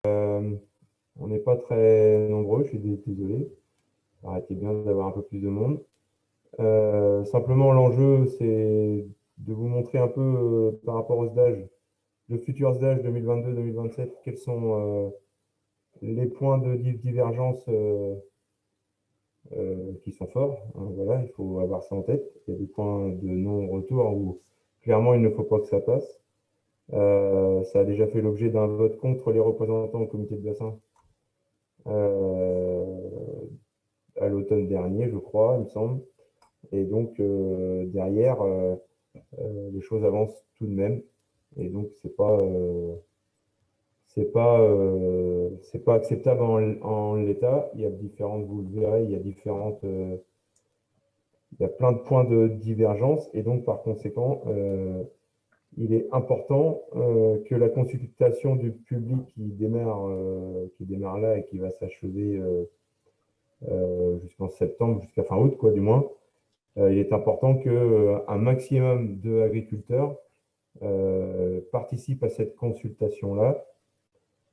On n'est pas très nombreux, je suis désolé. Ça aurait été bien d'avoir un peu plus de monde. Simplement, l'enjeu, c'est de vous montrer un peu par rapport au stage, le futur stage 2022-2027, quels sont les points de divergence qui sont forts, hein. Voilà, il faut avoir ça en tête. Il y a des points de non-retour où clairement il ne faut pas que ça passe. Ça a déjà fait l'objet d'un vote contre les représentants au comité de bassin euh, à l'automne dernier, je crois, il me semble. Et donc, derrière, les choses avancent tout de même. Et donc, c'est pas acceptable en l'état. Il y a différentes, vous le verrez, il y a plein de points de divergence. Et donc, par conséquent, il est important que la consultation du public qui démarre là et qui va s'achever jusqu'en septembre, jusqu'à fin août, quoi, du moins, il est important qu'un maximum d'agriculteurs participent à cette consultation-là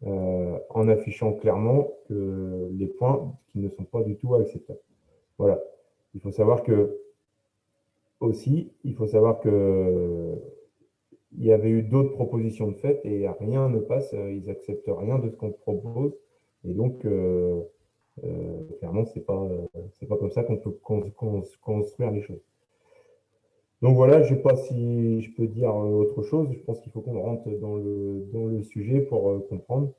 en affichant clairement que les points qui ne sont pas du tout acceptables. Voilà. Il faut savoir que aussi, il faut savoir que il y avait eu d'autres propositions de fait et rien ne passe, ils acceptent rien de ce qu'on propose. Et donc, clairement, c'est pas comme ça qu'on peut construire les choses. Donc voilà, je ne sais pas si je peux dire autre chose. Je pense qu'il faut qu'on rentre dans le sujet pour comprendre.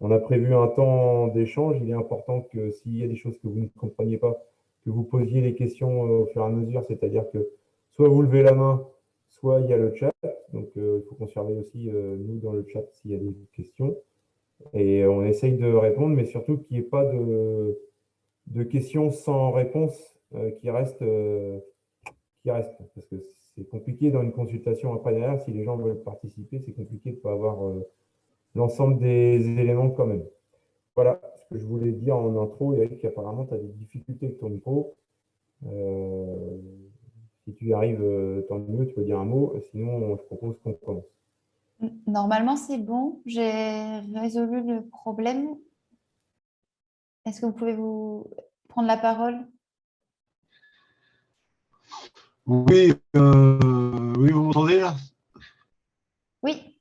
On a prévu un temps d'échange. Il est important que s'il y a des choses que vous ne compreniez pas, que vous posiez les questions au fur et à mesure. C'est-à-dire que soit vous levez la main, soit il y a le chat. Donc il faut qu'on surveille aussi, nous, dans le chat, s'il y a des questions. Et on essaye de répondre, mais surtout qu'il n'y ait pas de questions sans réponse qui restent. Parce que c'est compliqué dans une consultation après derrière, si les gens veulent participer, c'est compliqué de ne pas avoir l'ensemble des éléments quand même. Voilà ce que je voulais dire en intro. Eric, apparemment, tu as des difficultés avec ton micro. Euh, si tu y arrives, tant mieux, tu peux dire un mot. Sinon, je propose qu'on commence. Normalement, c'est bon. J'ai résolu le problème. Est-ce que vous pouvez vous prendre la parole? Oui, oui, vous m'entendez là? Oui.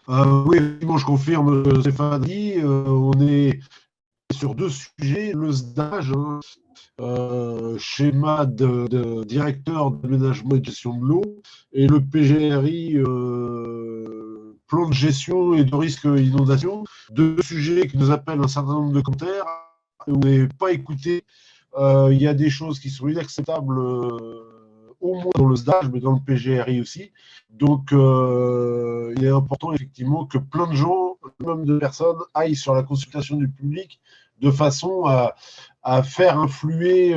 Oui, effectivement, je confirme, Stéphane dit, on est sur deux sujets, le SDAGE, hein, schéma de directeur d'aménagement et de gestion de l'eau, et le PGRI, plan de gestion et de risque inondation, deux sujets qui nous appellent un certain nombre de commentaires, on n'est pas écouté. Il y a des choses qui sont inacceptables, au moins dans le SDAGE, mais dans le PGRI aussi. Donc, il est important effectivement que plein de gens, même de personnes, aillent sur la consultation du public de façon à faire influer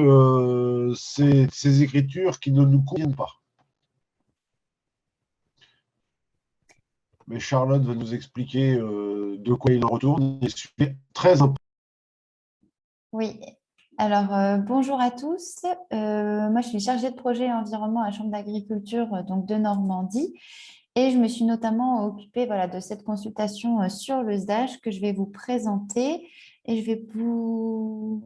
ces écritures qui ne nous conviennent pas. Mais Charlotte va nous expliquer de quoi il en retourne. C'est très important. Oui. Alors, bonjour à tous. Moi, je suis chargée de projet environnement à la Chambre d'agriculture donc de Normandie. Et je me suis notamment occupée voilà, de cette consultation sur le SDAGE que je vais vous présenter. Et je vais vous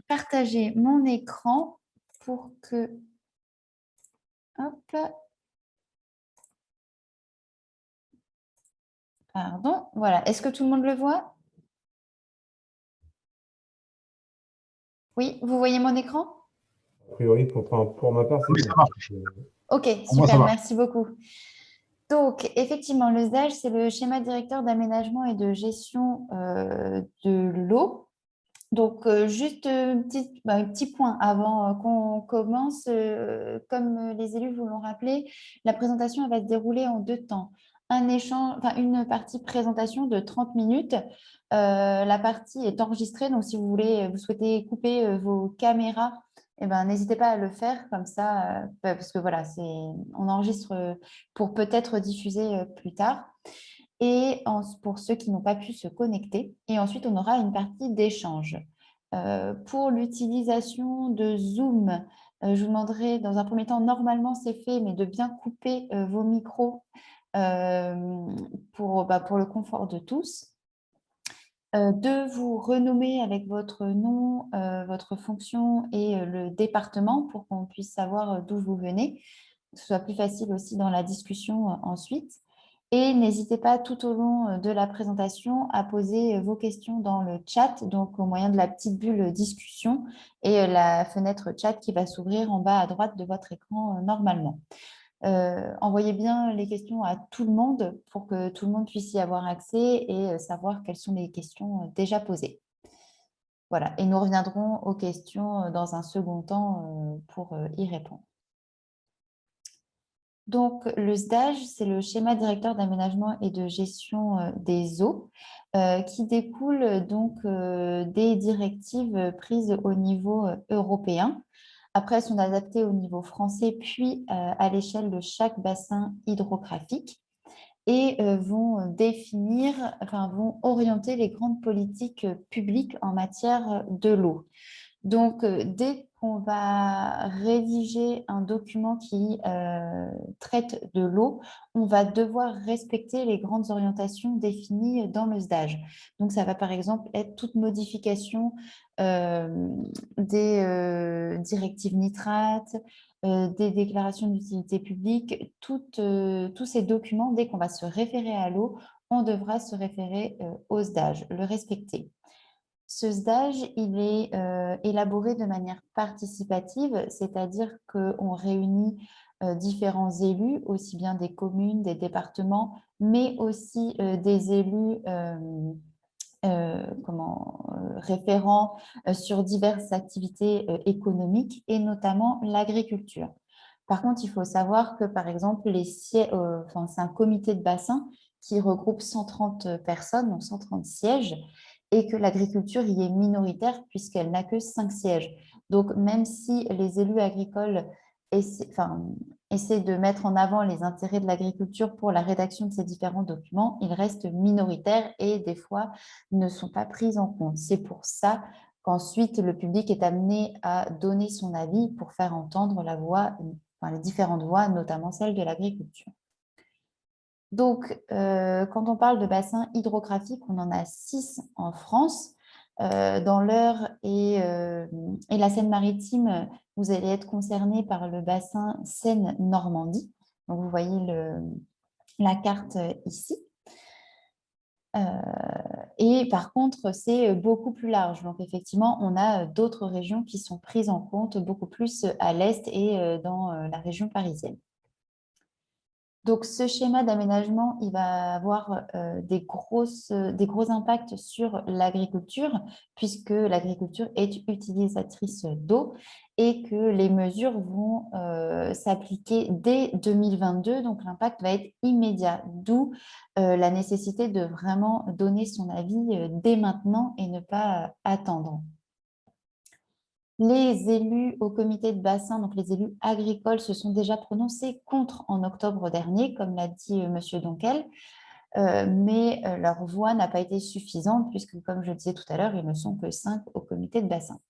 partager mon écran pour que... Hop, pardon. Voilà. Est-ce que tout le monde le voit? Oui, vous voyez mon écran? A priori, pour ma part, c'est Oui, bon. ça marche. Ok, Pour moi, ça super, marche. merci beaucoup. Donc, effectivement, le SDAGE, c'est le schéma directeur d'aménagement et de gestion de l'eau. Donc, juste un petit point avant qu'on commence. Comme les élus vous l'ont rappelé, la présentation elle va se dérouler en deux temps. Un échange, enfin, une partie présentation de 30 minutes. La partie est enregistrée, donc si vous souhaitez couper vos caméras, eh ben, n'hésitez pas à le faire comme ça, parce que voilà, on enregistre pour peut-être diffuser plus tard. Et pour ceux qui n'ont pas pu se connecter. Et ensuite, on aura une partie d'échange. Pour l'utilisation de Zoom, je vous demanderai dans un premier temps, normalement c'est fait, mais de bien couper vos micros pour le confort de tous. De vous renommer avec votre nom, votre fonction et le département pour qu'on puisse savoir d'où vous venez, que ce soit plus facile aussi dans la discussion ensuite. Et n'hésitez pas tout au long de la présentation à poser vos questions dans le chat, donc au moyen de la petite bulle discussion et la fenêtre chat qui va s'ouvrir en bas à droite de votre écran normalement. Envoyez bien les questions à tout le monde pour que tout le monde puisse y avoir accès et savoir quelles sont les questions déjà posées. Voilà, et nous reviendrons aux questions dans un second temps pour y répondre. Donc, le SDAGE, c'est le schéma directeur d'aménagement et de gestion des eaux qui découle donc des directives prises au niveau européen. Après, elles sont adaptées au niveau français, puis à l'échelle de chaque bassin hydrographique et vont vont orienter les grandes politiques publiques en matière de l'eau. Donc, dès qu'on va rédiger un document qui traite de l'eau, on va devoir respecter les grandes orientations définies dans le SDAGE. Donc, ça va par exemple être toute modification des directives nitrates, des déclarations d'utilité publique, tous ces documents, dès qu'on va se référer à l'eau, on devra se référer au SDAGE, le respecter. Ce SDAGE, il est élaboré de manière participative, c'est-à-dire qu'on réunit différents élus, aussi bien des communes, des départements, mais aussi des élus référents sur diverses activités économiques et notamment l'agriculture. Par contre, il faut savoir que, par exemple, c'est un comité de bassin qui regroupe 130 personnes, donc 130 sièges, et que l'agriculture y est minoritaire puisqu'elle n'a que 5 sièges. Donc, même si les élus agricoles essaient de mettre en avant les intérêts de l'agriculture pour la rédaction de ces différents documents, ils restent minoritaires et des fois ne sont pas pris en compte. C'est pour ça qu'ensuite le public est amené à donner son avis pour faire entendre la voix, les différentes voix, notamment celle de l'agriculture. Donc, quand on parle de bassins hydrographiques, on en a 6 en France. Dans l'Eure et la Seine-Maritime, vous allez être concerné par le bassin Seine-Normandie. Donc, vous voyez la carte ici. Et par contre, c'est beaucoup plus large. Donc, effectivement, on a d'autres régions qui sont prises en compte beaucoup plus à l'est et dans la région parisienne. Donc, ce schéma d'aménagement, il va avoir des gros impacts sur l'agriculture, puisque l'agriculture est utilisatrice d'eau et que les mesures vont s'appliquer dès 2022. Donc, l'impact va être immédiat, d'où la nécessité de vraiment donner son avis dès maintenant et ne pas attendre. Les élus au comité de bassin, donc les élus agricoles, se sont déjà prononcés contre en octobre dernier, comme l'a dit M. Donquel, mais leur voix n'a pas été suffisante puisque, comme je le disais tout à l'heure, ils ne sont que 5 au comité de bassin.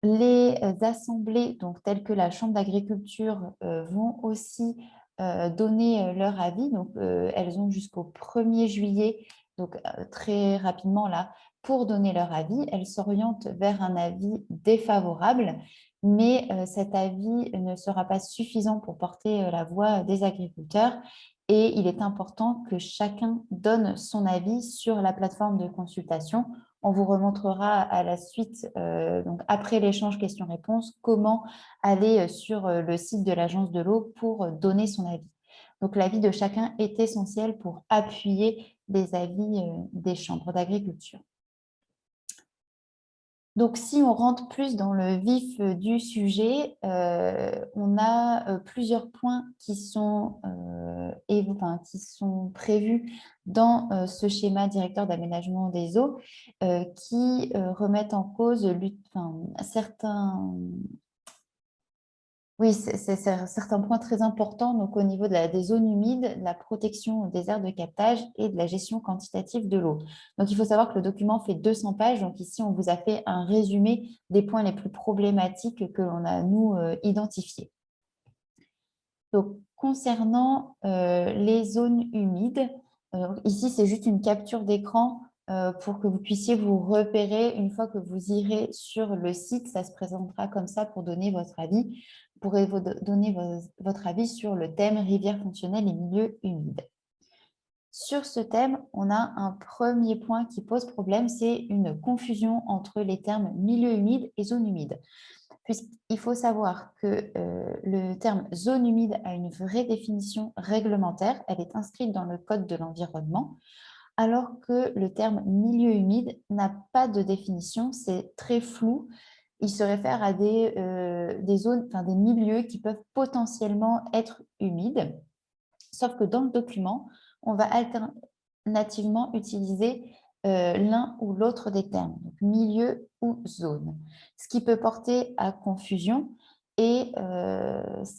Les assemblées, donc telles que la Chambre d'agriculture, vont aussi donner leur avis. Donc, elles ont jusqu'au 1er juillet, donc très rapidement là, pour donner leur avis. Elles s'orientent vers un avis défavorable, mais cet avis ne sera pas suffisant pour porter la voix des agriculteurs. Et il est important que chacun donne son avis sur la plateforme de consultation. On vous remontrera à la suite, donc après l'échange questions-réponses, comment aller sur le site de l'Agence de l'eau pour donner son avis. Donc, l'avis de chacun est essentiel pour appuyer les avis des chambres d'agriculture. Donc, si on rentre plus dans le vif du sujet, on a plusieurs points qui sont prévus dans ce schéma directeur d'aménagement des eaux qui remettent en cause certains points très importants donc, au niveau des zones humides, de la protection des aires de captage et de la gestion quantitative de l'eau. Donc, il faut savoir que le document fait 200 pages. Donc, ici, on vous a fait un résumé des points les plus problématiques que l'on a, nous, identifiés. Donc, concernant les zones humides, ici, c'est juste une capture d'écran pour que vous puissiez vous repérer une fois que vous irez sur le site. Ça se présentera comme ça pour donner votre avis. Vous pourrez donner votre avis sur le thème rivières fonctionnelles et milieux humides. Sur ce thème, on a un premier point qui pose problème, c'est une confusion entre les termes milieu humide et zone humide. Puisqu'il faut savoir que le terme zone humide a une vraie définition réglementaire, elle est inscrite dans le Code de l'environnement, alors que le terme milieu humide n'a pas de définition, c'est très flou. Il se réfère à des zones, enfin des milieux qui peuvent potentiellement être humides, sauf que dans le document, on va alternativement utiliser l'un ou l'autre des termes, donc milieu ou zone, ce qui peut porter à confusion. Et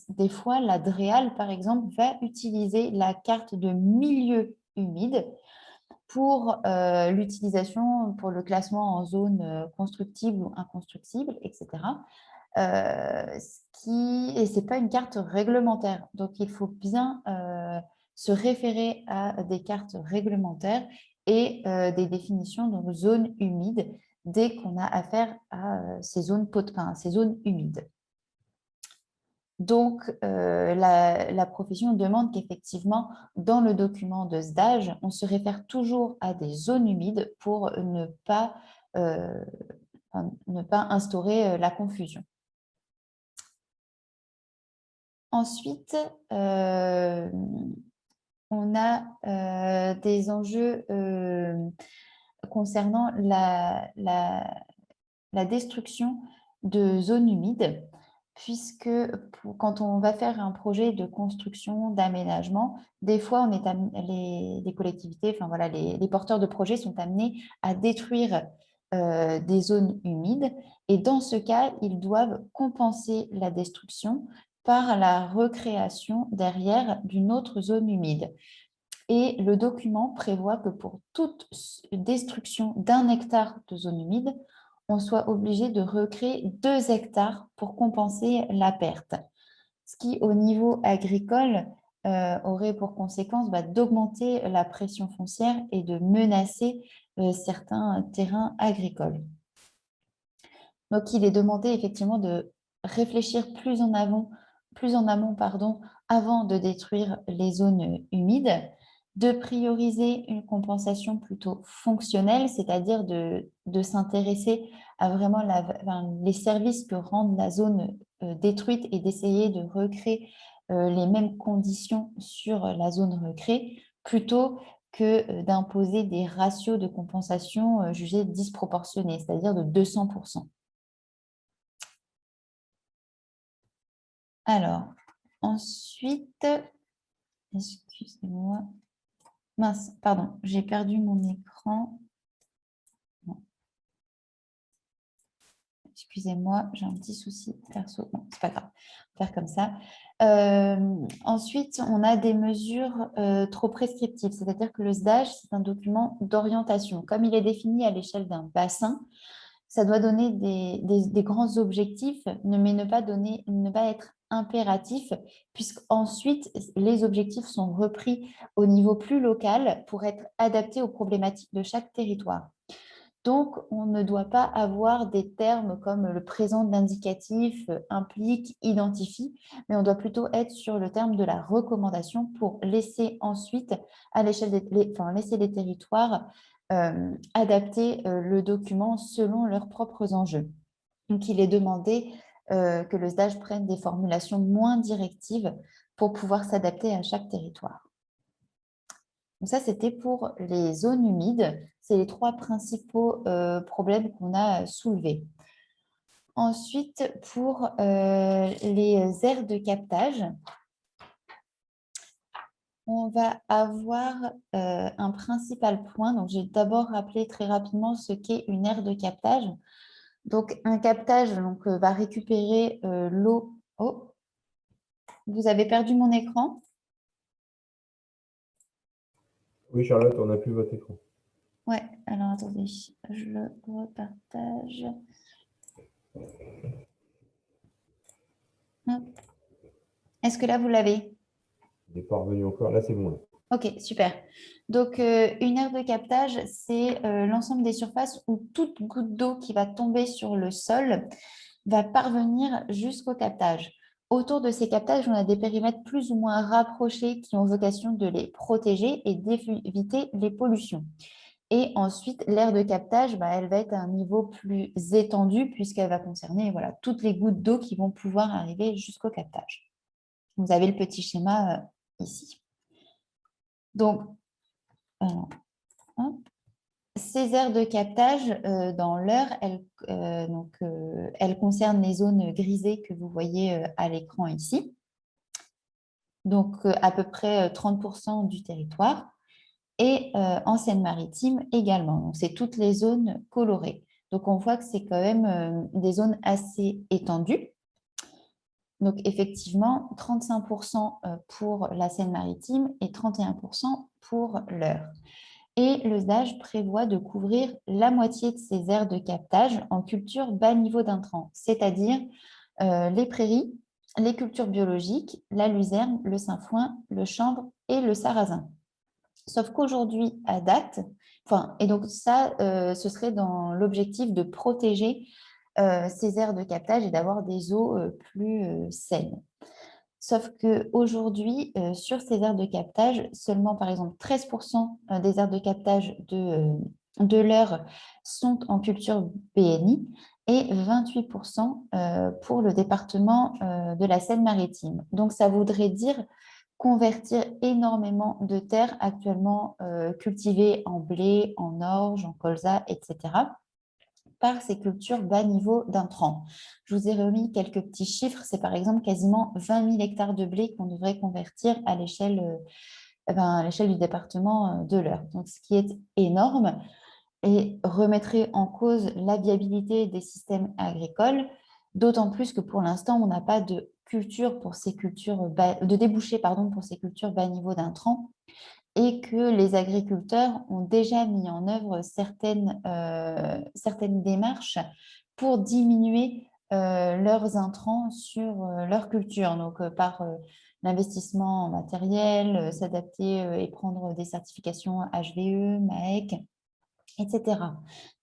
des fois, la DREAL, par exemple, va utiliser la carte de milieu humide pour l'utilisation, pour le classement en zone constructible ou inconstructible, etc. Et ce n'est pas une carte réglementaire. Donc, il faut bien se référer à des cartes réglementaires et des définitions de zones humides dès qu'on a affaire à ces zones humides. Donc, la profession demande qu'effectivement, dans le document de SDAGE, on se réfère toujours à des zones humides pour ne pas instaurer la confusion. Ensuite, on a des enjeux concernant la destruction de zones humides, puisque quand on va faire un projet de construction, d'aménagement, des fois, les collectivités, enfin voilà, les porteurs de projets sont amenés à détruire des zones humides, et dans ce cas, ils doivent compenser la destruction par la recréation derrière d'une autre zone humide. Et le document prévoit que pour toute destruction d'1 hectare de zone humide, on soit obligé de recréer 2 hectares pour compenser la perte. Ce qui, au niveau agricole, aurait pour conséquence d'augmenter la pression foncière et de menacer certains terrains agricoles. Donc, il est demandé effectivement de réfléchir plus en amont, avant de détruire les zones humides, de prioriser une compensation plutôt fonctionnelle, c'est-à-dire de s'intéresser à vraiment les services que rend la zone détruite et d'essayer de recréer les mêmes conditions sur la zone recréée, plutôt que d'imposer des ratios de compensation jugés disproportionnés, c'est-à-dire de 200%. Alors, ensuite, excusez-moi, mince, pardon, j'ai perdu mon écran. Non. Excusez-moi, j'ai un petit souci perso. Bon, c'est pas grave, on va faire comme ça. Ensuite, on a des mesures trop prescriptives, c'est-à-dire que le SDAGE, c'est un document d'orientation. Comme il est défini à l'échelle d'un bassin, ça doit donner des grands objectifs, mais ne pas être impératif, puisqu'ensuite, les objectifs sont repris au niveau plus local pour être adaptés aux problématiques de chaque territoire. Donc, on ne doit pas avoir des termes comme le présent de l'indicatif, implique, identifie, mais on doit plutôt être sur le terme de la recommandation pour laisser ensuite, à l'échelle laisser les territoires adapter le document selon leurs propres enjeux. Donc, il est demandé que le SDAGE prenne des formulations moins directives pour pouvoir s'adapter à chaque territoire. Donc ça, c'était pour les zones humides. C'est les 3 principaux problèmes qu'on a soulevés. Ensuite, pour les aires de captage, on va avoir un principal point. Donc, j'ai d'abord rappelé très rapidement ce qu'est une aire de captage. Donc, un captage va récupérer l'eau. Oh, vous avez perdu mon écran? Oui, Charlotte, on n'a plus votre écran. Ouais, alors attendez, je le repartage. Est-ce que là, vous l'avez? n'est pas revenu encore. Là, c'est bon. Là. Ok, super. Donc, une aire de captage, c'est l'ensemble des surfaces où toute goutte d'eau qui va tomber sur le sol va parvenir jusqu'au captage. Autour de ces captages, on a des périmètres plus ou moins rapprochés qui ont vocation de les protéger et d'éviter les pollutions. Et ensuite, l'aire de captage, elle va être à un niveau plus étendu puisqu'elle va concerner toutes les gouttes d'eau qui vont pouvoir arriver jusqu'au captage. Vous avez le petit schéma ici. Donc, ces aires de captage, dans l'heure, elles concernent les zones grisées que vous voyez à l'écran ici. Donc, à peu près 30% du territoire. Et en Seine-Maritime également. Donc, c'est toutes les zones colorées. Donc, on voit que c'est quand même des zones assez étendues. Donc, effectivement, 35% pour la Seine-Maritime et 31% pour l'Eure. Et le SDAGE prévoit de couvrir la moitié de ces aires de captage en culture bas niveau d'intrants, c'est-à-dire les prairies, les cultures biologiques, la luzerne, le sainfoin, le chanvre et le sarrasin. Sauf qu'aujourd'hui, à date, et donc ça, ce serait dans l'objectif de protéger ces aires de captage et d'avoir des eaux plus saines. Sauf qu'aujourd'hui, sur ces aires de captage, seulement par exemple 13% des aires de captage de l'Eure sont en culture BNI et 28% pour le département de la Seine-Maritime. Donc ça voudrait dire convertir énormément de terres actuellement cultivées en blé, en orge, en colza, etc. par ces cultures bas niveau d'intrants. Je vous ai remis quelques petits chiffres. C'est par exemple quasiment 20 000 hectares de blé qu'on devrait convertir à l'échelle du département de l'Eure. Donc, ce qui est énorme et remettrait en cause la viabilité des systèmes agricoles, d'autant plus que pour l'instant, on n'a pas de culture pour ces cultures de débouchés pour ces cultures bas niveau d'intrants et que les agriculteurs ont déjà mis en œuvre certaines démarches pour diminuer leurs intrants sur leur culture, donc par l'investissement en matériel, s'adapter et prendre des certifications HVE, MAEC, etc.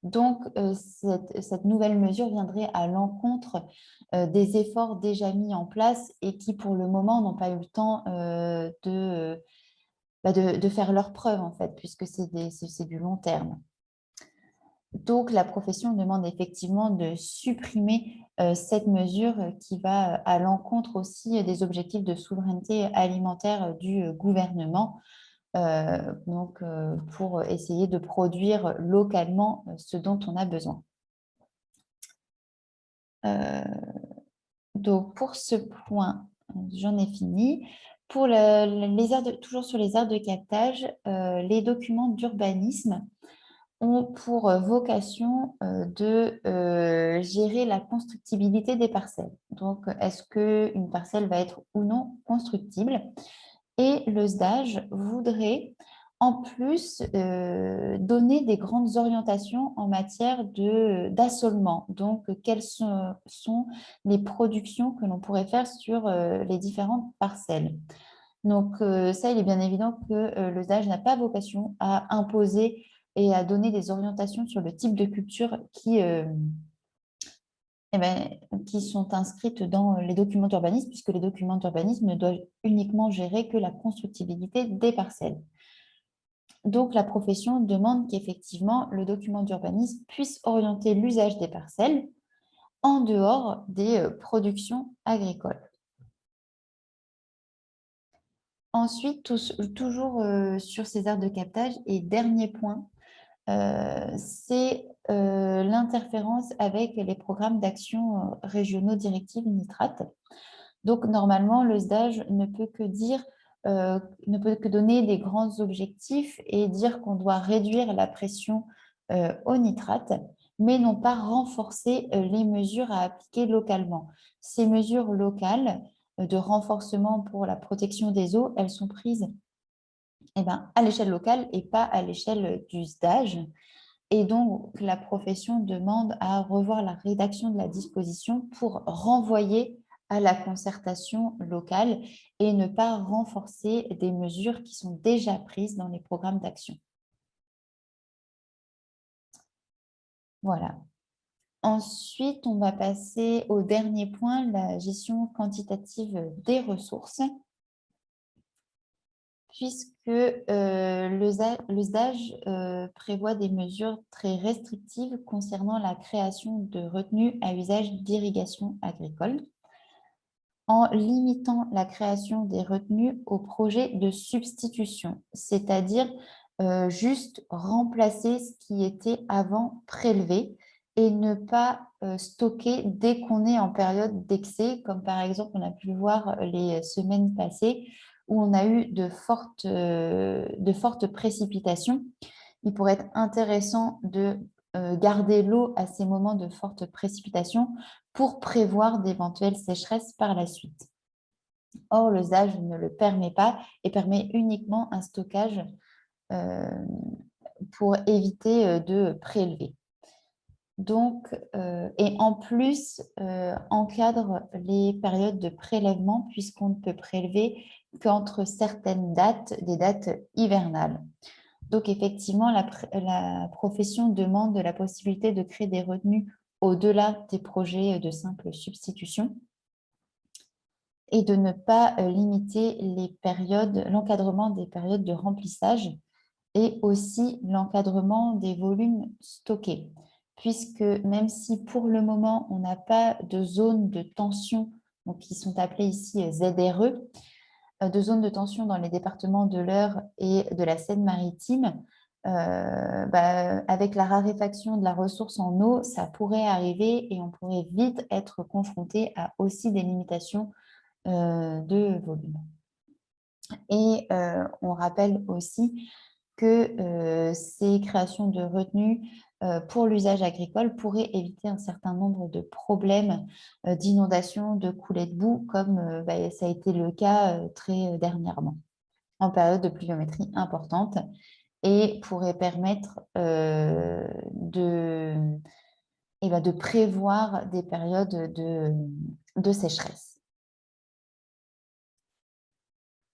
Donc, cette nouvelle mesure viendrait à l'encontre des efforts déjà mis en place et qui, pour le moment, n'ont pas eu le temps de faire leurs preuves, en fait, puisque c'est du long terme. Donc, la profession demande effectivement de supprimer cette mesure qui va à l'encontre aussi des objectifs de souveraineté alimentaire du gouvernement, pour essayer de produire localement ce dont on a besoin. Donc, pour ce point, j'en ai fini. Pour toujours sur les aires de captage, les documents d'urbanisme ont pour vocation de gérer la constructibilité des parcelles. Donc, est-ce qu'une parcelle va être ou non constructible? Et le SDAGE voudrait en plus donner des grandes orientations en matière d'assolement. Donc, quelles sont les productions que l'on pourrait faire sur les différentes parcelles. Donc, ça, il est bien évident que le SDAGE n'a pas vocation à imposer et à donner des orientations sur le type de culture qui sont inscrites dans les documents d'urbanisme, puisque les documents d'urbanisme ne doivent uniquement gérer que la constructibilité des parcelles. Donc, la profession demande qu'effectivement, le document d'urbanisme puisse orienter l'usage des parcelles en dehors des productions agricoles. Ensuite, toujours sur ces aires de captage, et dernier point, c'est l'interférence avec les programmes d'action régionaux directifs nitrates. Donc, normalement, le SDAGE ne peut que donner des grands objectifs et dire qu'on doit réduire la pression au nitrate, mais non pas renforcer les mesures à appliquer localement. Ces mesures locales de renforcement pour la protection des eaux, elles sont prises à l'échelle locale et pas à l'échelle du SDAGE. Et donc, la profession demande à revoir la rédaction de la disposition pour renvoyer à la concertation locale et ne pas renforcer des mesures qui sont déjà prises dans les programmes d'action. Voilà. Ensuite, on va passer au dernier point, la gestion quantitative des ressources, puisque le SDAGE prévoit des mesures très restrictives concernant la création de retenues à usage d'irrigation agricole, en limitant la création des retenues aux projets de substitution, c'est-à-dire juste remplacer ce qui était avant prélevé et ne pas stocker dès qu'on est en période d'excès, comme par exemple on a pu le voir les semaines passées où on a eu de fortes précipitations. Il pourrait être intéressant de garder l'eau à ces moments de fortes précipitations pour prévoir d'éventuelles sécheresses par la suite. Or, le SDAGE ne le permet pas et permet uniquement un stockage pour éviter de prélever. Donc, et en plus, encadre les périodes de prélèvement puisqu'on ne peut prélever qu'entre certaines dates, des dates hivernales. Donc, effectivement, la profession demande la possibilité de créer des retenues au-delà des projets de simple substitution et de ne pas limiter l'encadrement des périodes de remplissage et aussi l'encadrement des volumes stockés. Puisque même si pour le moment, on n'a pas de zone de tension, donc qui sont appelées ici ZRE, de zones de tension dans les départements de l'Eure et de la Seine-Maritime, avec la raréfaction de la ressource en eau, ça pourrait arriver et on pourrait vite être confronté à aussi des limitations de volume. Et on rappelle aussi que ces créations de retenues pour l'usage agricole pourraient éviter un certain nombre de problèmes d'inondation, de coulées de boue, comme ça a été le cas très dernièrement, en période de pluviométrie importante, et pourrait permettre de prévoir des périodes de sécheresse.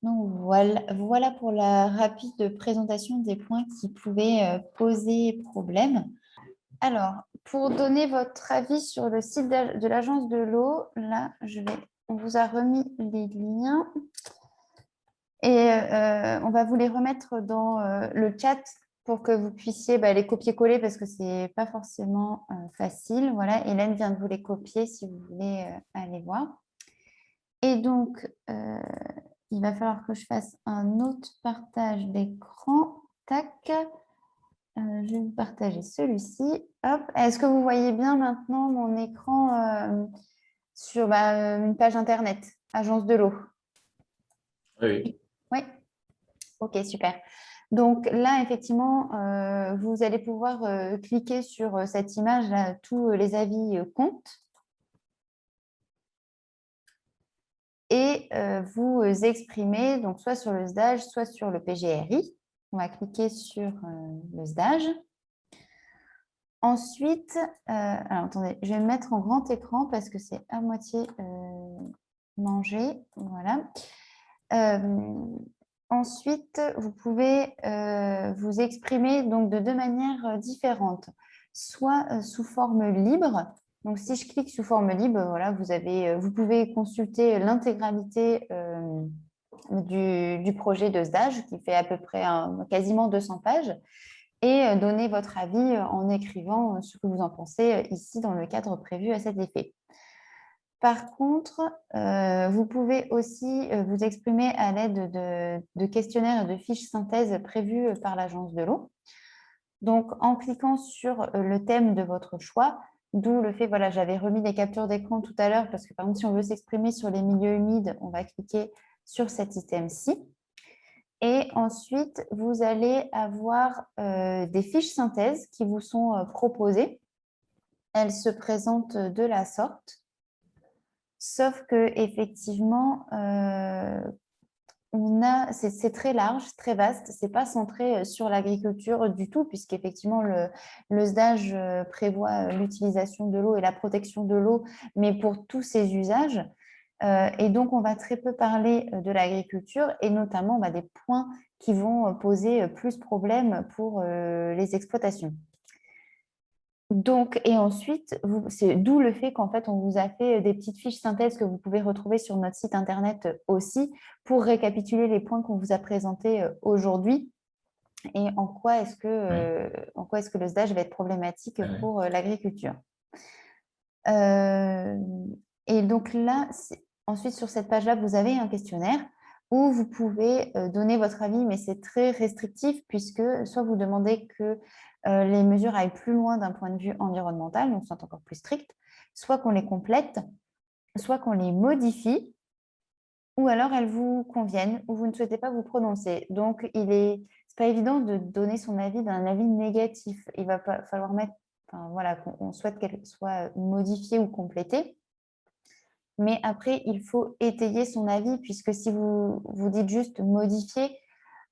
Donc voilà pour la rapide présentation des points qui pouvaient poser problème. Alors, pour donner votre avis sur le site de l'Agence de l'eau, là, on vous a remis les liens et on va vous les remettre dans le chat pour que vous puissiez les copier-coller parce que ce n'est pas forcément facile. Voilà, Hélène vient de vous les copier si vous voulez aller voir. Et donc, il va falloir que je fasse un autre partage d'écran. Tac. Je vais vous partager celui-ci. Hop. Est-ce que vous voyez bien maintenant mon écran sur une page internet, Agence de l'eau? Oui. Oui. Ok, super. Donc là, effectivement, vous allez pouvoir cliquer sur cette image-là, tous les avis comptent. Et vous exprimez donc soit sur le SDAGE, soit sur le PGRI. On va cliquer sur le SDAGE. Ensuite, alors attendez, je vais me mettre en grand écran parce que c'est à moitié mangé. Voilà. Ensuite, vous pouvez vous exprimer donc de deux manières différentes, soit sous forme libre. Donc, si je clique sous forme libre, voilà, vous pouvez consulter l'intégralité du projet de SDAGE qui fait à peu près quasiment 200 pages et donner votre avis en écrivant ce que vous en pensez ici dans le cadre prévu à cet effet. Par contre, vous pouvez aussi vous exprimer à l'aide de questionnaires et de fiches synthèse prévues par l'Agence de l'eau. Donc, en cliquant sur le thème de votre choix, d'où le fait, voilà, j'avais remis des captures d'écran tout à l'heure parce que, par exemple, si on veut s'exprimer sur les milieux humides, on va cliquer sur cet item-ci. Et ensuite, vous allez avoir des fiches synthèse qui vous sont proposées. Elles se présentent de la sorte. Sauf que effectivement, c'est très large, très vaste. C'est pas centré sur l'agriculture du tout, puisqu'effectivement le SDAGE prévoit l'utilisation de l'eau et la protection de l'eau, mais pour tous ses usages. Et donc, on va très peu parler de l'agriculture et notamment des points qui vont poser plus problème pour les exploitations. Donc, et ensuite, c'est d'où le fait qu'en fait, on vous a fait des petites fiches synthèse que vous pouvez retrouver sur notre site internet aussi pour récapituler les points qu'on vous a présentés aujourd'hui et en quoi est-ce que le stage va être problématique pour l'agriculture. Et donc là, ensuite, sur cette page-là, vous avez un questionnaire où vous pouvez donner votre avis, mais c'est très restrictif puisque soit vous demandez que les mesures aillent plus loin d'un point de vue environnemental, donc sont encore plus strictes, soit qu'on les complète, soit qu'on les modifie, ou alors elles vous conviennent, ou vous ne souhaitez pas vous prononcer. Donc, c'est pas évident de donner son avis d'un avis négatif. Il va pas falloir mettre, voilà, qu'on souhaite qu'elle soit modifiée ou complétée. Mais après, il faut étayer son avis, puisque si vous dites juste modifier,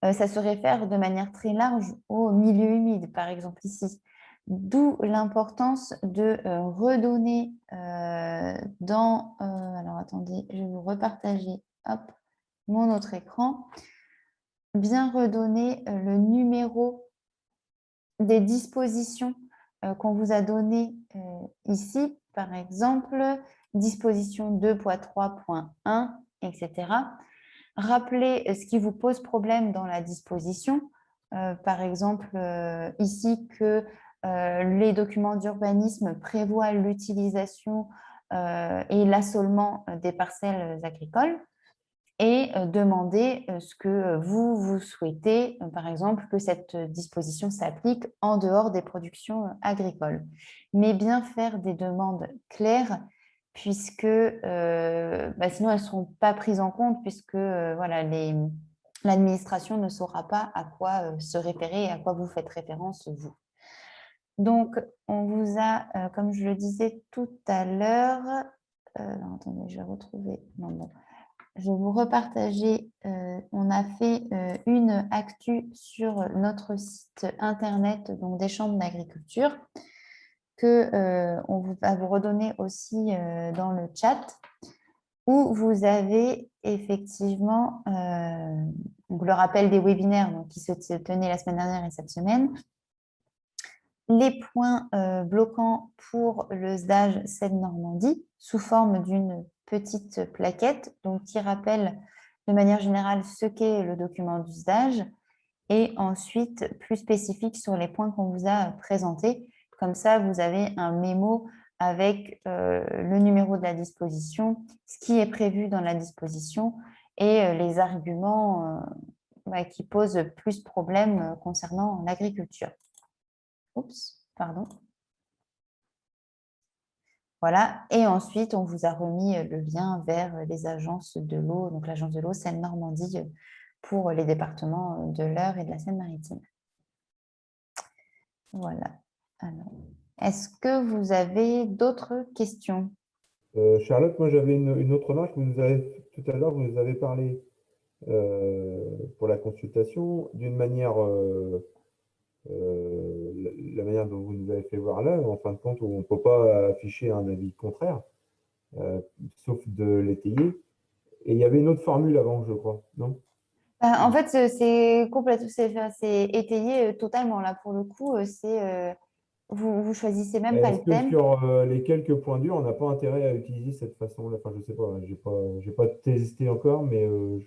ça se réfère de manière très large au milieu humide, par exemple ici. D'où l'importance de redonner alors attendez, je vais vous repartager mon autre écran. Bien redonner le numéro des dispositions qu'on vous a données ici, par exemple, disposition 2.3.1, etc. Rappelez ce qui vous pose problème dans la disposition. Par exemple, ici, que les documents d'urbanisme prévoient l'utilisation et l'assolement des parcelles agricoles et demander ce que vous souhaitez, par exemple, que cette disposition s'applique en dehors des productions agricoles. Mais bien faire des demandes claires puisque sinon elles ne seront pas prises en compte puisque voilà, l'administration ne saura pas à quoi se référer et à quoi vous faites référence vous. Donc, on vous a, comme je le disais tout à l'heure, attendez, je vais retrouver, je vais vous repartager, on a fait une actu sur notre site internet donc des chambres d'agriculture que on va vous redonner aussi dans le chat où vous avez effectivement le rappel des webinaires donc, qui se tenaient la semaine dernière et cette semaine, les points bloquants pour le stage Seine-Normandie sous forme d'une petite plaquette donc, qui rappelle de manière générale ce qu'est le document d'usage et ensuite plus spécifique sur les points qu'on vous a présentés. Comme ça, vous avez un mémo avec le numéro de la disposition, ce qui est prévu dans la disposition et les arguments qui posent plus problème concernant l'agriculture. Oups, pardon. Voilà, et ensuite, on vous a remis le lien vers les agences de l'eau, donc l'agence de l'eau Seine-Normandie pour les départements de l'Eure et de la Seine-Maritime. Voilà. Alors, est-ce que vous avez d'autres questions? Charlotte, moi j'avais une autre remarque. Tout à l'heure, vous nous avez parlé pour la consultation d'une manière, la manière dont vous nous avez fait voir là, en fin de compte, où on ne peut pas afficher un avis contraire, sauf de l'étayer. Et il y avait une autre formule avant, je crois, non? En fait, c'est complètement, c'est étayé totalement là pour le coup. Vous choisissez même pas Est-ce le que thème. sur les quelques points durs, on n'a pas intérêt à utiliser cette façon-là? Enfin, je sais pas, j'ai pas testé encore, mais je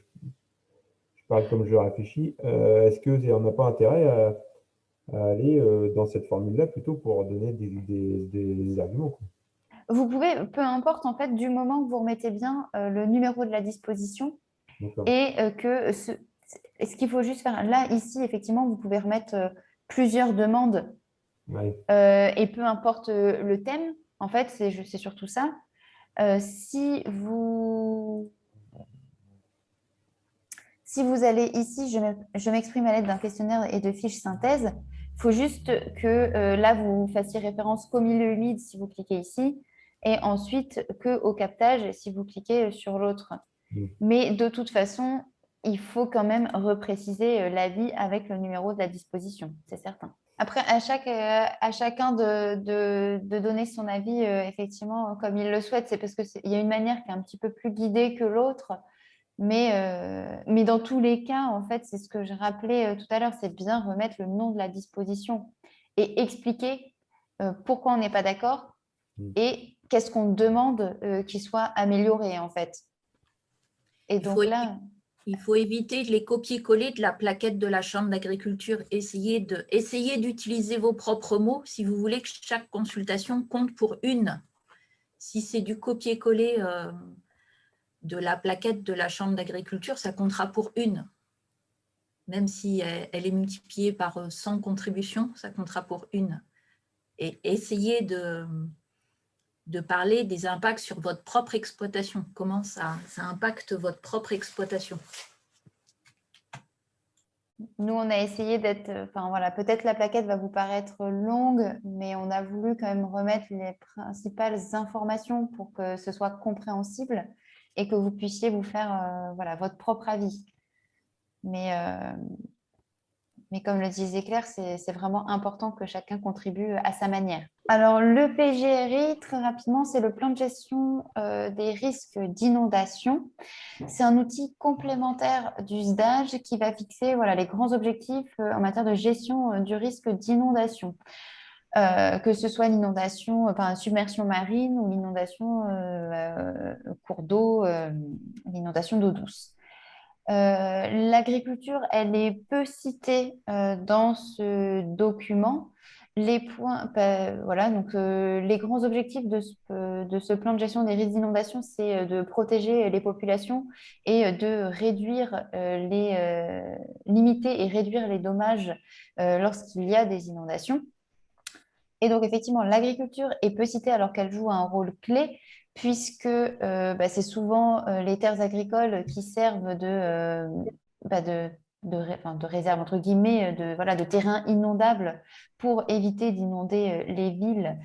parle comme je réfléchis. Est-ce qu'on n'a pas intérêt à aller dans cette formule-là plutôt pour donner des arguments, quoi? Vous pouvez, peu importe en fait, du moment que vous remettez bien le numéro de la disposition D'accord. et ce qu'il faut juste faire là, ici, effectivement, vous pouvez remettre plusieurs demandes Ouais. et peu importe le thème, en fait, c'est surtout ça. Si vous allez ici, je m'exprime à l'aide d'un questionnaire et de fiches synthèse. Il faut juste que là, vous fassiez référence qu'au milieu humide si vous cliquez ici, et ensuite qu'au captage si vous cliquez sur l'autre. Mais de toute façon, il faut quand même repréciser l'avis avec le numéro de la disposition, c'est certain. Après, à chacun de donner son avis, effectivement, comme il le souhaite. C'est parce qu'il y a une manière qui est un petit peu plus guidée que l'autre. Mais dans tous les cas, en fait, c'est ce que je rappelais tout à l'heure, c'est bien remettre le nom de la disposition et expliquer pourquoi on n'est pas d'accord et qu'est-ce qu'on demande qu'il soit amélioré, en fait. Et donc là... Il faut éviter de les copier-coller de la plaquette de la Chambre d'agriculture. Essayez d'utiliser vos propres mots si vous voulez que chaque consultation compte pour une. Si c'est du copier-coller de la plaquette de la Chambre d'agriculture, ça comptera pour une. Même si elle est multipliée par 100 contributions, ça comptera pour une. Et essayez de parler des impacts sur votre propre exploitation. Comment ça impacte votre propre exploitation? Nous, on a essayé d'être... Enfin, voilà, peut-être la plaquette va vous paraître longue, mais on a voulu quand même remettre les principales informations pour que ce soit compréhensible et que vous puissiez vous faire voilà, votre propre avis. Mais comme le disait Claire, c'est vraiment important que chacun contribue à sa manière. Alors, le PGRI, très rapidement, c'est le plan de gestion des risques d'inondation. C'est un outil complémentaire du SDAGE qui va fixer voilà, les grands objectifs en matière de gestion du risque d'inondation. Que ce soit l'inondation, enfin, submersion marine ou l'inondation cours d'eau, l'inondation d'eau douce. L'agriculture, elle est peu citée dans ce document. Les points, voilà, donc les grands objectifs de ce plan de gestion des risques d'inondation, c'est de protéger les populations et de limiter et réduire les dommages lorsqu'il y a des inondations. Et donc, effectivement, l'agriculture est peu citée alors qu'elle joue un rôle clé puisque c'est souvent les terres agricoles qui servent de réserve, entre guillemets, de terrain inondable pour éviter d'inonder les villes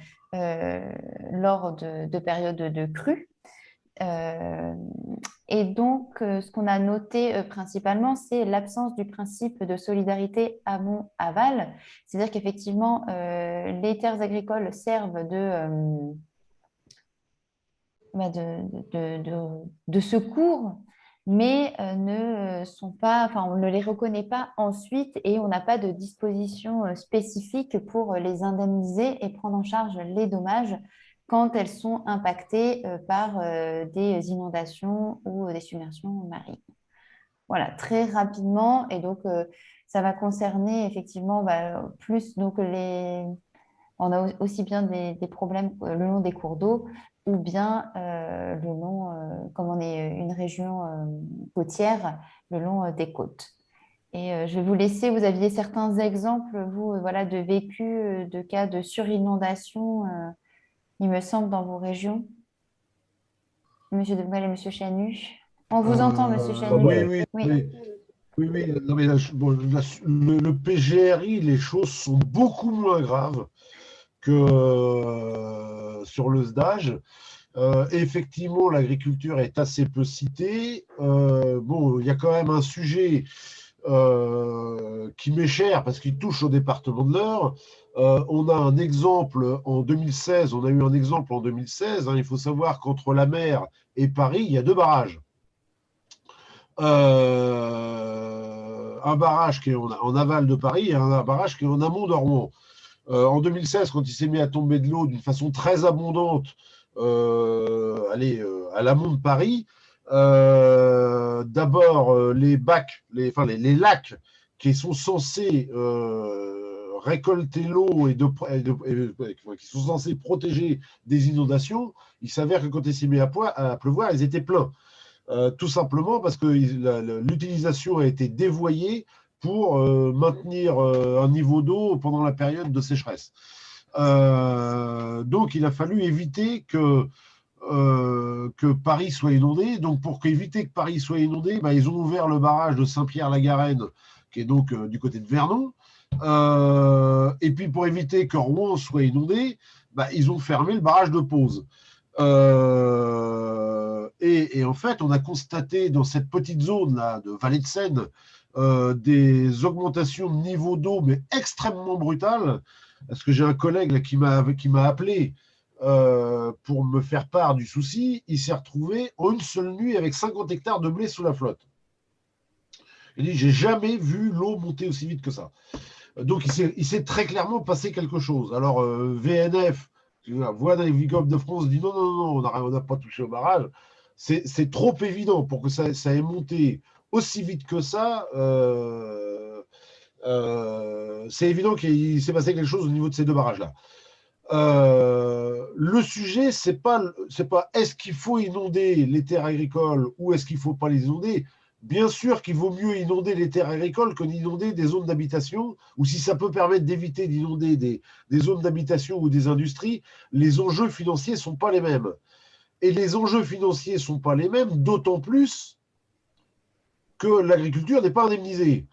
lors de périodes de crue. Et donc, ce qu'on a noté principalement, c'est l'absence du principe de solidarité amont-aval. C'est-à-dire qu'effectivement, les terres agricoles servent de secours, mais on ne les reconnaît pas ensuite et on n'a pas de disposition spécifique pour les indemniser et prendre en charge les dommages quand elles sont impactées par des inondations ou des submersions marines. Voilà, très rapidement. Et donc, ça va concerner effectivement plus donc on a aussi bien des problèmes le long des cours d'eau ou bien le long, comme on est une région côtière, le long des côtes. Et je vais vous laisser, vous aviez certains exemples, vous, voilà, de vécu, de cas de surinondation, il me semble, dans vos régions. Monsieur Debrel et Monsieur Chanu. On vous entend, Monsieur Chanu. Oui. Non, mais le PGRI, les choses sont beaucoup moins graves que sur le SDAGE. Effectivement, l'agriculture est assez peu citée. Il y a quand même un sujet qui m'est cher parce qu'il touche au département de l'Eure. On a un exemple en 2016, on a eu un exemple en 2016. Il faut savoir qu'entre la mer et Paris, il y a 2 barrages. Un barrage qui est en aval de Paris et un barrage qui est en amont de Rouen. En 2016, quand il s'est mis à tomber de l'eau d'une façon très abondante à l'amont de Paris, d'abord les lacs qui sont censés récolter l'eau et qui sont censés protéger des inondations, il s'avère que quand il s'est mis à pleuvoir, ils étaient pleins. Tout simplement parce que l'utilisation a été dévoyée pour maintenir un niveau d'eau pendant la période de sécheresse. Donc, il a fallu éviter que Paris soit inondé. Donc, pour éviter que Paris soit inondé, ils ont ouvert le barrage de Saint-Pierre-la-Garenne, qui est donc du côté de Vernon. Et puis, pour éviter que Rouen soit inondé, ils ont fermé le barrage de Pose. Et en fait, on a constaté dans cette petite zone-là de Vallée de Seine des augmentations de niveau d'eau, mais extrêmement brutales. Parce que j'ai un collègue là, qui m'a appelé pour me faire part du souci. Il s'est retrouvé en une seule nuit avec 50 hectares de blé sous la flotte. Il dit, j'ai jamais vu l'eau monter aussi vite que ça. Donc, il s'est très clairement passé quelque chose. Alors, VNF, la Voie navigable de France, dit non, non, non, on n'a pas touché au barrage. C'est trop évident pour que ça ait monté aussi vite que ça. C'est évident qu'il s'est passé quelque chose au niveau de ces deux barrages-là. Le sujet, c'est pas est-ce qu'il faut inonder les terres agricoles ou est-ce qu'il ne faut pas les inonder. Bien sûr qu'il vaut mieux inonder les terres agricoles que d'inonder des zones d'habitation, ou si ça peut permettre d'éviter d'inonder des zones d'habitation ou des industries, les enjeux financiers ne sont pas les mêmes. Et les enjeux financiers ne sont pas les mêmes, d'autant plus que l'agriculture n'est pas indemnisée.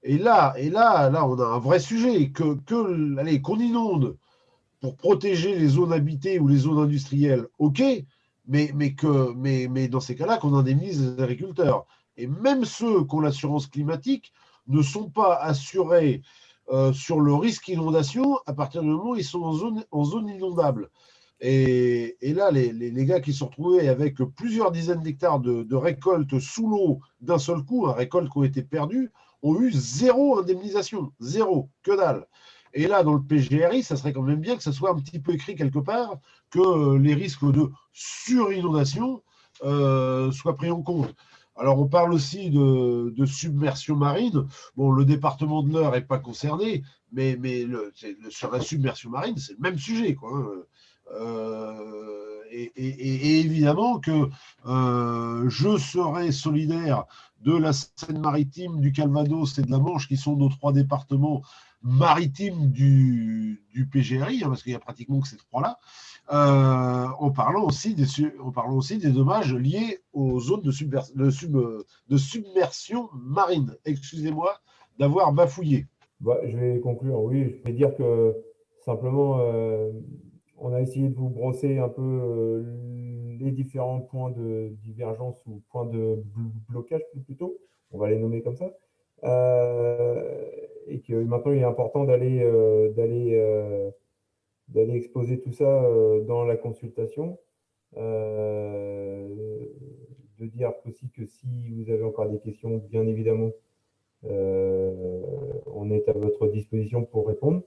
Et là, on a un vrai sujet, qu'on inonde pour protéger les zones habitées ou les zones industrielles, ok, mais dans ces cas-là, qu'on indemnise les agriculteurs. Et même ceux qui ont l'assurance climatique ne sont pas assurés sur le risque inondation à partir du moment où ils sont en zone inondable. Et là, les gars qui se sont retrouvés avec plusieurs dizaines d'hectares de récoltes sous l'eau d'un seul coup, récoltes qui ont été perdues, ont eu zéro indemnisation, zéro, que dalle. Et là, dans le PGRI, ça serait quand même bien que ça soit un petit peu écrit quelque part que les risques de surinondation soient pris en compte. Alors, on parle aussi de submersion marine. Bon, le département de l'Eure n'est pas concerné, mais sur la submersion marine, c'est le même sujet, quoi. Et évidemment que je serai solidaire de la Seine-Maritime, du Calvados et de la Manche, qui sont nos trois départements maritimes du PGRI, parce qu'il n'y a pratiquement que ces trois-là, en parlant aussi des dommages liés aux zones de submersion marine. Excusez-moi d'avoir bafouillé. Je vais conclure, oui. Je vais dire que simplement, on a essayé de vous brosser un peu les différents points de divergence ou points de blocage plutôt. On va les nommer comme ça. Et que maintenant, il est important d'aller exposer tout ça dans la consultation. De dire aussi que si vous avez encore des questions, bien évidemment, on est à votre disposition pour répondre.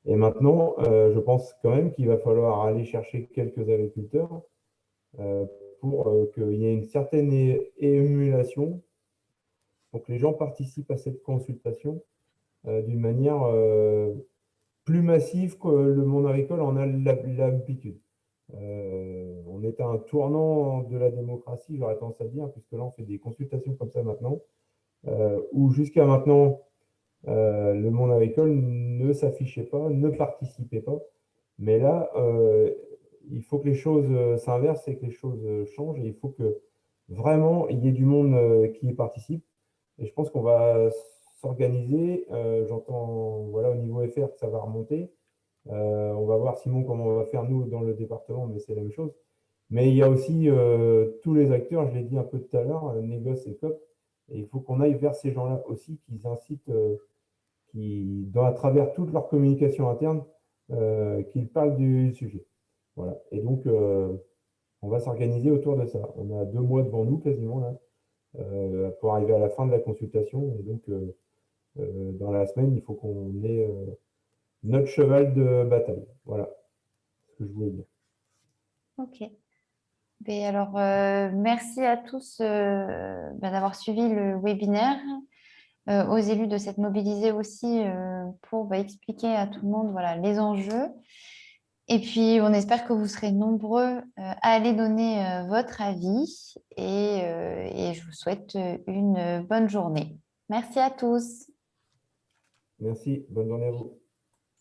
Et maintenant, je pense quand même qu'il va falloir aller chercher quelques agriculteurs pour qu'il y ait une certaine émulation pour que les gens participent à cette consultation d'une manière plus massive que le monde agricole en a l'habitude. On est à un tournant de la démocratie, j'aurais tendance à dire, puisque là, on fait des consultations comme ça maintenant, où jusqu'à maintenant, le monde agricole ne s'affichait pas, ne participait pas. Mais là, il faut que les choses s'inversent et que les choses changent. Et il faut que vraiment il y ait du monde qui y participe. Et je pense qu'on va s'organiser. J'entends voilà, au niveau FR que ça va remonter. On va voir, Simon, comment on va faire nous dans le département, mais c'est la même chose. Mais il y a aussi tous les acteurs, je l'ai dit un peu tout à l'heure, Négoce et COP. Et il faut qu'on aille vers ces gens-là aussi, qu'ils incitent, à travers toute leur communication interne, qu'ils parlent du sujet. Voilà. Et donc, on va s'organiser autour de ça. On a 2 mois devant nous quasiment là, pour arriver à la fin de la consultation. Et donc, dans la semaine, il faut qu'on ait notre cheval de bataille. Voilà ce que je voulais dire. Ok. Et alors, merci à tous d'avoir suivi le webinaire, aux élus de s'être mobilisés aussi pour expliquer à tout le monde voilà, les enjeux. Et puis, on espère que vous serez nombreux à aller donner votre avis et je vous souhaite une bonne journée. Merci à tous. Merci. Bonne journée à vous.